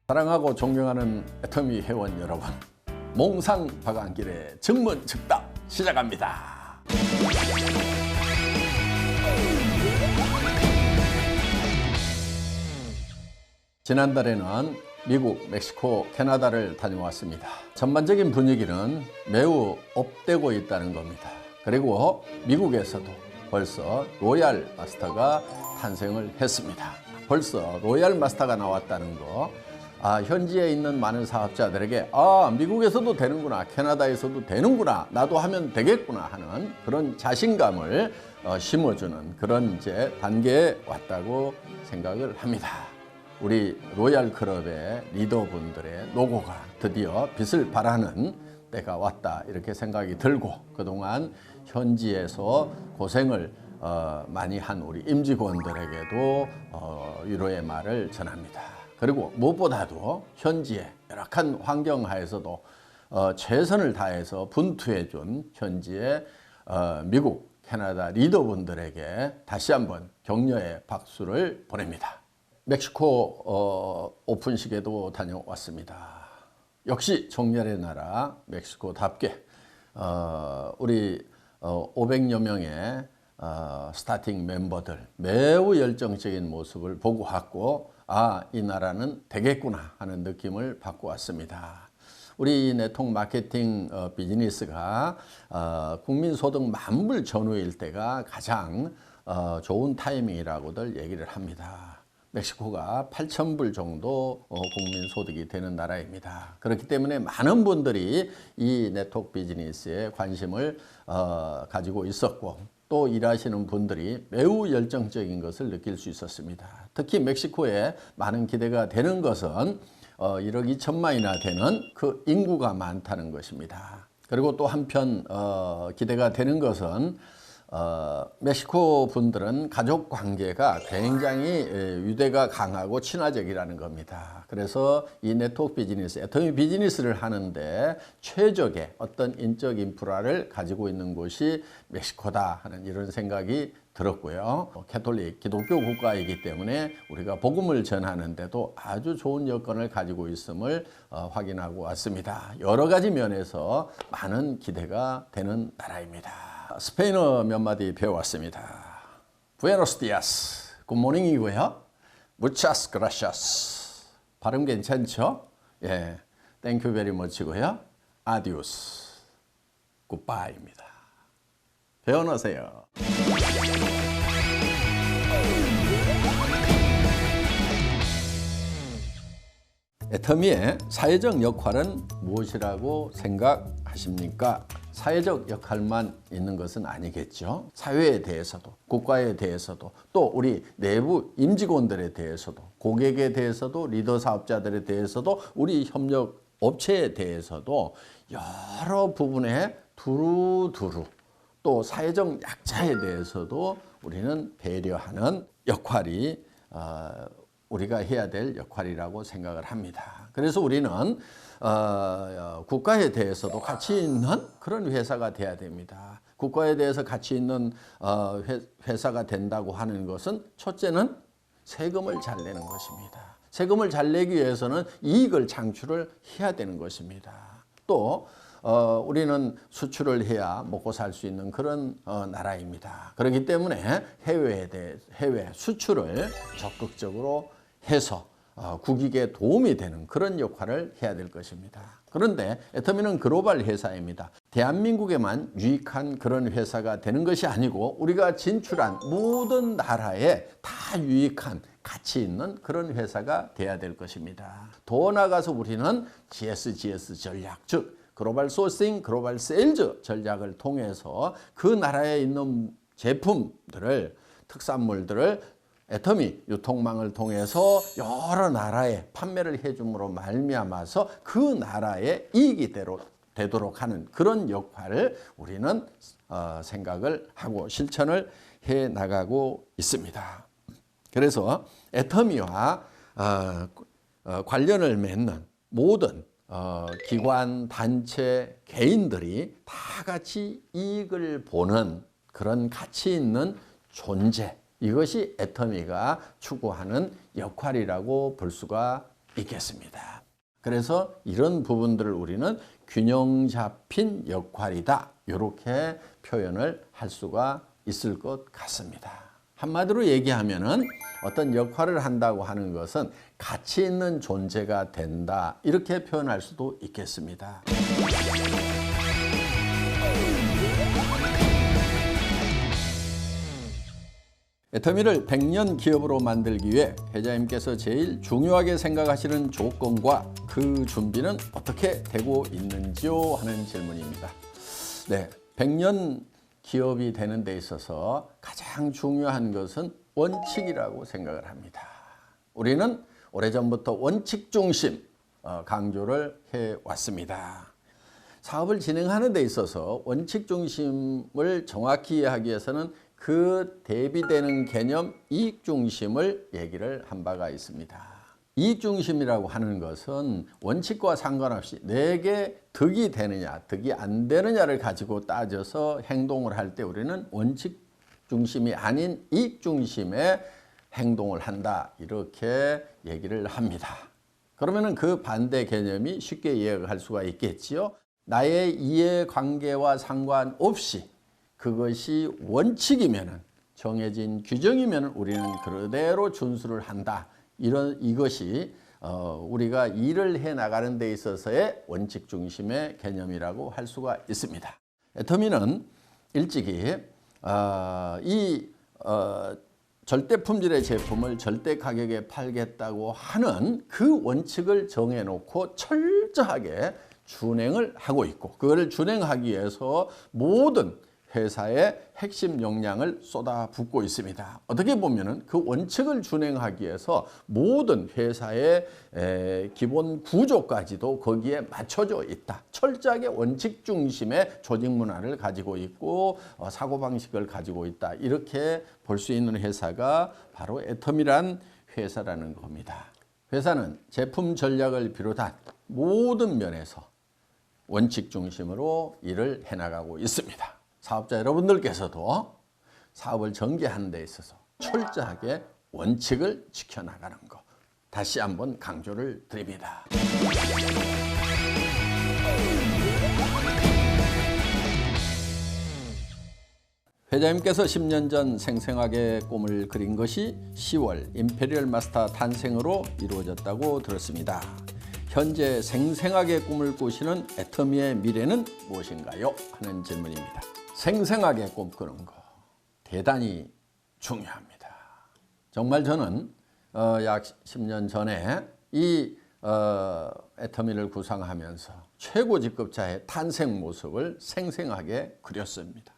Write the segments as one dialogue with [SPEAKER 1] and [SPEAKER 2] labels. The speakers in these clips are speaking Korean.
[SPEAKER 1] 사랑하고 존경하는 애터미 회원 여러분, 몽상 박완길의 증문즉답 시작합니다. 지난달에는 미국, 멕시코, 캐나다를 다녀왔습니다. 전반적인 분위기는 매우 업되고 있다는 겁니다. 그리고 미국에서도 벌써 로얄 마스터가 탄생을 했습니다. 벌써 로얄 마스터가 나왔다는 거, 현지에 있는 많은 사업자들에게 미국에서도 되는구나, 캐나다에서도 되는구나, 나도 하면 되겠구나 하는 그런 자신감을 심어주는 그런 이제 단계에 왔다고 생각을 합니다. 우리 로얄 클럽의 리더분들의 노고가 드디어 빛을 발하는 때가 왔다, 이렇게 생각이 들고, 그동안 현지에서 고생을 많이 한 우리 임직원들에게도 위로의 말을 전합니다. 그리고 무엇보다도 현지의 열악한 환경 하에서도 최선을 다해서 분투해 준 현지의 미국, 캐나다 리더분들에게 다시 한번 격려의 박수를 보냅니다. 멕시코 오픈식에도 다녀왔습니다. 역시 정열의 나라 멕시코답게 우리 500여 명의 스타팅 멤버들 매우 열정적인 모습을 보고 왔고, 이 나라는 되겠구나 하는 느낌을 받고 왔습니다. 우리 네트워크 마케팅 비즈니스가 국민소득 10,000불 전후일 때가 가장 좋은 타이밍이라고들 얘기를 합니다. 멕시코가 8,000불 정도 국민소득이 되는 나라입니다. 그렇기 때문에 많은 분들이 이 네트워크 비즈니스에 관심을 가지고 있었고, 또 일하시는 분들이 매우 열정적인 것을 느낄 수 있었습니다. 특히 멕시코에 많은 기대가 되는 것은 1억 2천만이나 되는 그 인구가 많다는 것입니다. 그리고 또 한편 기대가 되는 것은 멕시코 분들은 가족 관계가 굉장히 유대가 강하고 친화적이라는 겁니다. 그래서 이 네트워크 비즈니스, 애터미 비즈니스를 하는데 최적의 어떤 인적 인프라를 가지고 있는 곳이 멕시코다 하는 이런 생각이 들었고요. 캐톨릭, 기독교 국가이기 때문에 우리가 복음을 전하는데도 아주 좋은 여건을 가지고 있음을 확인하고 왔습니다. 여러 가지 면에서 많은 기대가 되는 나라입니다. 스페인어 몇 마디 배워왔습니다. Buenos días, 굿모닝이고요. Muchas gracias. 발음 괜찮죠? 예, Thank you very much고요. Adios, goodbye입니다. 배워놓으세요. 애터미의 사회적 역할은 무엇이라고 생각하십니까? 사회적 역할만 있는 것은 아니겠죠. 사회에 대해서도, 국가에 대해서도, 또 우리 내부 임직원들에 대해서도, 고객에 대해서도, 리더 사업자들에 대해서도, 우리 협력 업체에 대해서도 여러 부분에 두루두루, 또 사회적 약자에 대해서도 우리는 배려하는 역할이 우리가 해야 될 역할이라고 생각을 합니다. 그래서 우리는 국가에 대해서도 가치 있는 그런 회사가 돼야 됩니다. 국가에 대해서 가치 있는 회사가 된다고 하는 것은 첫째는 세금을 잘 내는 것입니다. 세금을 잘 내기 위해서는 이익을 창출을 해야 되는 것입니다. 또 우리는 수출을 해야 먹고 살 수 있는 그런 나라입니다. 그렇기 때문에 해외 수출을 적극적으로 해서 국익에 도움이 되는 그런 역할을 해야 될 것입니다. 그런데 애터미는 글로벌 회사입니다. 대한민국에만 유익한 그런 회사가 되는 것이 아니고 우리가 진출한 모든 나라에 다 유익한 가치 있는 그런 회사가 돼야 될 것입니다. 더 나아가서 우리는 GSGS 전략, 즉 글로벌 소싱, 글로벌 세일즈 전략을 통해서 그 나라에 있는 제품들을, 특산물들을 애터미 유통망을 통해서 여러 나라에 판매를 해줌으로 말미암아서 그 나라의 이익이 되도록 하는 그런 역할을 우리는 생각을 하고 실천을 해 나가고 있습니다. 그래서 애터미와 관련을 맺는 모든 기관, 단체, 개인들이 다 같이 이익을 보는 그런 가치 있는 존재, 이것이 애터미가 추구하는 역할이라고 볼 수가 있겠습니다. 그래서 이런 부분들을 우리는 균형 잡힌 역할이다, 이렇게 표현을 할 수가 있을 것 같습니다. 한마디로 얘기하면은 어떤 역할을 한다고 하는 것은 가치 있는 존재가 된다, 이렇게 표현할 수도 있겠습니다. 애터미를 100년 기업으로 만들기 위해 회장님께서 제일 중요하게 생각하시는 조건과 그 준비는 어떻게 되고 있는지요? 하는 질문입니다. 네, 100년 기업이 되는 데 있어서 가장 중요한 것은 원칙이라고 생각을 합니다. 우리는 오래전부터 원칙 중심 강조를 해왔습니다. 사업을 진행하는 데 있어서 원칙 중심을 정확히 이해하기 위해서는 그 대비되는 개념 이익 중심을 얘기를 한 바가 있습니다. 이익 중심이라고 하는 것은 원칙과 상관없이 내게 득이 되느냐, 득이 안 되느냐를 가지고 따져서 행동을 할 때 우리는 원칙 중심이 아닌 이익 중심의 행동을 한다, 이렇게 얘기를 합니다. 그러면 그 반대 개념이 쉽게 이해할 수가 있겠지요. 나의 이해관계와 상관없이 그것이 원칙이면, 정해진 규정이면 우리는 그대로 준수를 한다. 이것이 우리가 일을 해 나가는 데 있어서의 원칙 중심의 개념이라고 할 수가 있습니다. 애터미는 일찍이 절대 품질의 제품을 절대 가격에 팔겠다고 하는 그 원칙을 정해놓고 철저하게 준행을 하고 있고, 그거를 준행하기 위해서 모든 회사의 핵심 역량을 쏟아붓고 있습니다. 어떻게 보면은 그 원칙을 준행하기 위해서 모든 회사의 기본 구조까지도 거기에 맞춰져 있다. 철저하게 원칙 중심의 조직 문화를 가지고 있고 사고방식을 가지고 있다. 이렇게 볼 수 있는 회사가 바로 애터미란 회사라는 겁니다. 회사는 제품 전략을 비롯한 모든 면에서 원칙 중심으로 일을 해나가고 있습니다. 사업자 여러분들께서도 사업을 전개하는 데 있어서 철저하게 원칙을 지켜나가는 것, 다시 한번 강조를 드립니다. 회장님께서 10년 전 생생하게 꿈을 그린 것이 10월 임페리얼 마스터 탄생으로 이루어졌다고 들었습니다. 현재 생생하게 꿈을 꾸시는 애터미의 미래는 무엇인가요? 하는 질문입니다. 생생하게 꿈꾸는 거 대단히 중요합니다. 정말 저는 약 10년 전에 이 애터미를 구상하면서 최고 직급자의 탄생 모습을 생생하게 그렸습니다.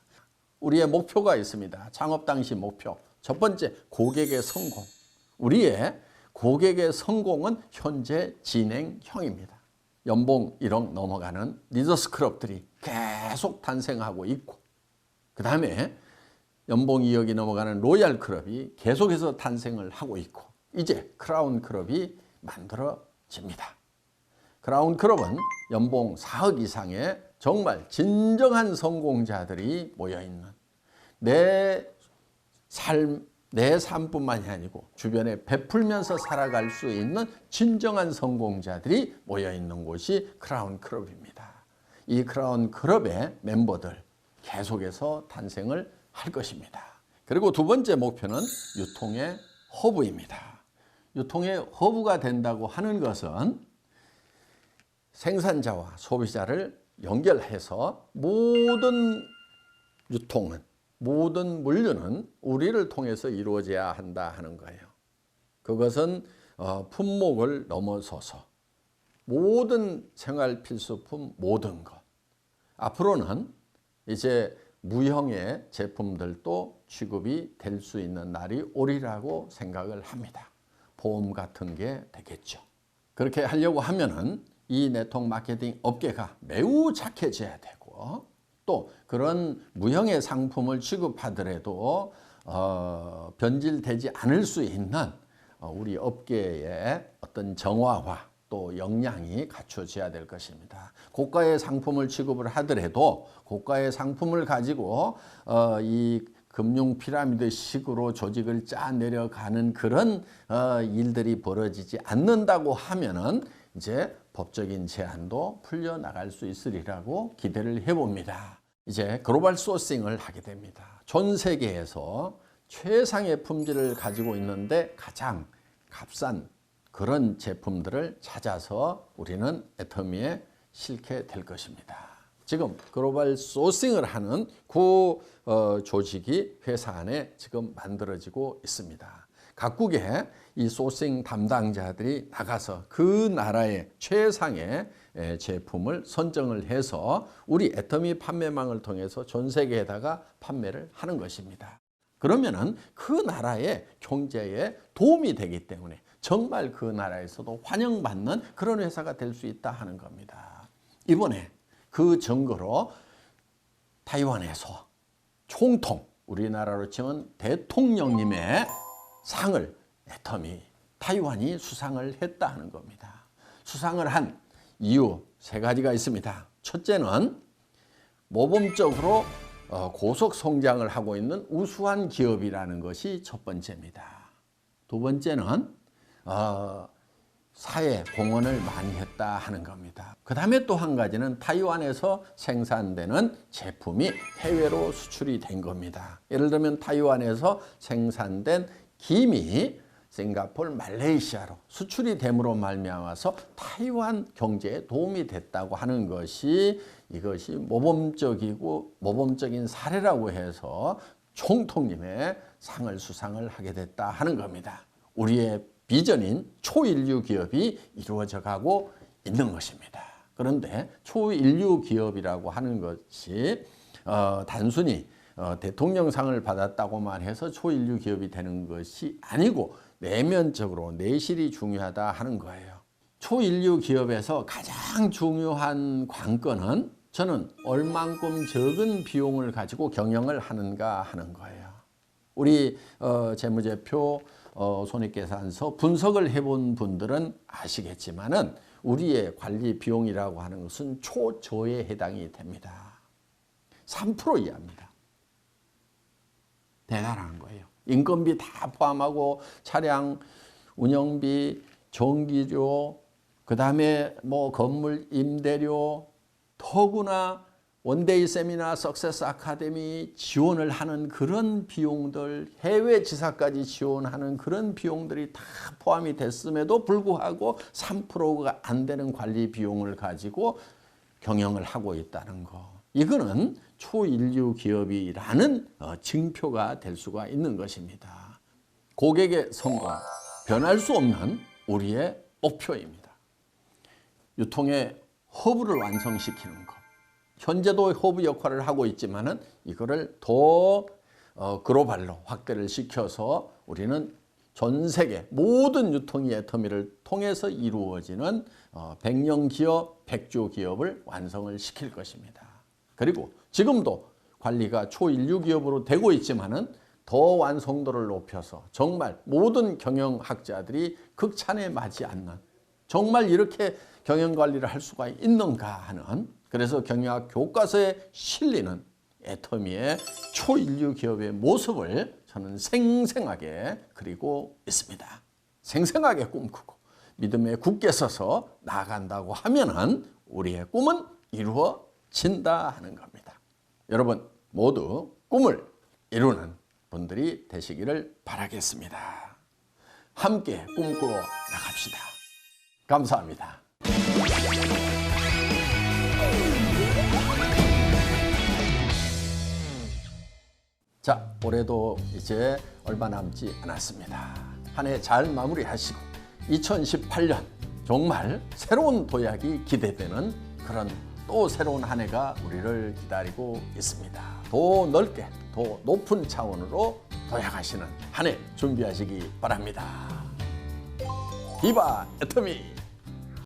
[SPEAKER 1] 우리의 목표가 있습니다. 창업 당시 목표. 첫 번째, 고객의 성공. 우리의 고객의 성공은 현재 진행형입니다. 연봉 1억 넘어가는 리더스 클럽들이 계속 탄생하고 있고, 그 다음에 연봉 2억이 넘어가는 로얄 클럽이 계속해서 탄생을 하고 있고, 이제 크라운 클럽이 만들어집니다. 크라운 클럽은 연봉 4억 이상의 정말 진정한 성공자들이 모여있는, 내 삶뿐만이 아니고 주변에 베풀면서 살아갈 수 있는 진정한 성공자들이 모여있는 곳이 크라운 클럽입니다. 이 크라운 클럽의 멤버들 계속해서 탄생을 할 것입니다. 그리고 두 번째 목표는 유통의 허브입니다. 유통의 허브가 된다고 하는 것은 생산자와 소비자를 연결해서 모든 유통은, 모든 물류는 우리를 통해서 이루어져야 한다 하는 거예요. 그것은 품목을 넘어서서 모든 생활 필수품, 모든 것. 앞으로는 이제 무형의 제품들도 취급이 될 수 있는 날이 오리라고 생각을 합니다. 보험 같은 게 되겠죠. 그렇게 하려고 하면은 이 네트워크 마케팅 업계가 매우 착해져야 되고, 또 그런 무형의 상품을 취급하더라도 변질되지 않을 수 있는 우리 업계의 어떤 정화와 또 역량이 갖춰져야 될 것입니다. 고가의 상품을 취급을 하더라도 고가의 상품을 가지고 이 금융 피라미드 식으로 조직을 짜 내려가는 그런 일들이 벌어지지 않는다고 하면은 이제 법적인 제한도 풀려나갈 수 있으리라고 기대를 해봅니다. 이제 글로벌 소싱을 하게 됩니다. 전 세계에서 최상의 품질을 가지고 있는데 가장 값싼 그런 제품들을 찾아서 우리는 애터미에 싣게 될 것입니다. 지금 글로벌 소싱을 하는 조직이 회사 안에 지금 만들어지고 있습니다. 각국의 이 소싱 담당자들이 나가서 그 나라의 최상의 제품을 선정을 해서 우리 애터미 판매망을 통해서 전 세계에다가 판매를 하는 것입니다. 그러면은 그 나라의 경제에 도움이 되기 때문에 정말 그 나라에서도 환영받는 그런 회사가 될 수 있다 하는 겁니다. 이번에 그 증거로 타이완에서 총통, 우리나라로 치면 대통령님의 상을 애터미 타이완이 수상을 했다 하는 겁니다. 수상을 한 이유 3가지가 있습니다. 첫째는 모범적으로 고속 성장을 하고 있는 우수한 기업이라는 것이 첫 번째입니다. 두 번째는 사회 공헌을 많이 했다 하는 겁니다. 그 다음에 또 한 가지는 타이완에서 생산되는 제품이 해외로 수출이 된 겁니다. 예를 들면 타이완에서 생산된 김이 싱가포르, 말레이시아로 수출이 됨으로 말미암아서 타이완 경제에 도움이 됐다고 하는 것이 이것이 모범적인 사례라고 해서 총통님의 상을 수상을 하게 됐다 하는 겁니다. 우리의 비전인 초인류 기업이 이루어져 가고 있는 것입니다. 그런데 초인류 기업이라고 하는 것이 단순히 대통령상을 받았다고만 해서 초인류 기업이 되는 것이 아니고 내면적으로 내실이 중요하다 하는 거예요. 초인류 기업에서 가장 중요한 관건은 저는 얼만큼 적은 비용을 가지고 경영을 하는가 하는 거예요. 우리 재무제표 손익계산서 분석을 해본 분들은 아시겠지만은 우리의 관리 비용이라고 하는 것은 초저에 해당이 됩니다. 3% 이하입니다. 대단한 거예요. 인건비 다 포함하고 차량 운영비, 전기료, 그 다음에 뭐 건물 임대료, 더구나 원데이 세미나, 석세스 아카데미 지원을 하는 그런 비용들, 해외 지사까지 지원하는 그런 비용들이 다 포함이 됐음에도 불구하고 3%가 안 되는 관리 비용을 가지고 경영을 하고 있다는 거. 이거는 초인류 기업이라는 증표가 될 수가 있는 것입니다. 고객의 성공, 변할 수 없는 우리의 목표입니다. 유통의 허브를 완성시키는 것. 현재도 허브 역할을 하고 있지만은 이거를 더 글로벌로 확대를 시켜서 우리는 전 세계 모든 유통의 애터미를 통해서 이루어지는 100년 기업, 100조 기업을 완성을 시킬 것입니다. 그리고 지금도 관리가 초인류 기업으로 되고 있지만은 더 완성도를 높여서 정말 모든 경영학자들이 극찬에 맞지 않는 정말 이렇게 경영관리를 할 수가 있는가 하는 그래서 경영학 교과서에 실리는 애터미의 초인류 기업의 모습을 저는 생생하게 그리고 있습니다. 생생하게 꿈꾸고 믿음에 굳게 서서 나아간다고 하면은 우리의 꿈은 이루어진다 하는 겁니다. 여러분 모두 꿈을 이루는 분들이 되시기를 바라겠습니다. 함께 꿈꾸어 나갑시다. 감사합니다. 자, 올해도 이제 얼마 남지 않았습니다. 한 해 잘 마무리하시고 2018년 정말 새로운 도약이 기대되는 그런 또 새로운 한 해가 우리를 기다리고 있습니다. 더 넓게, 더 높은 차원으로 도약하시는 한 해 준비하시기 바랍니다. 비바 애터미!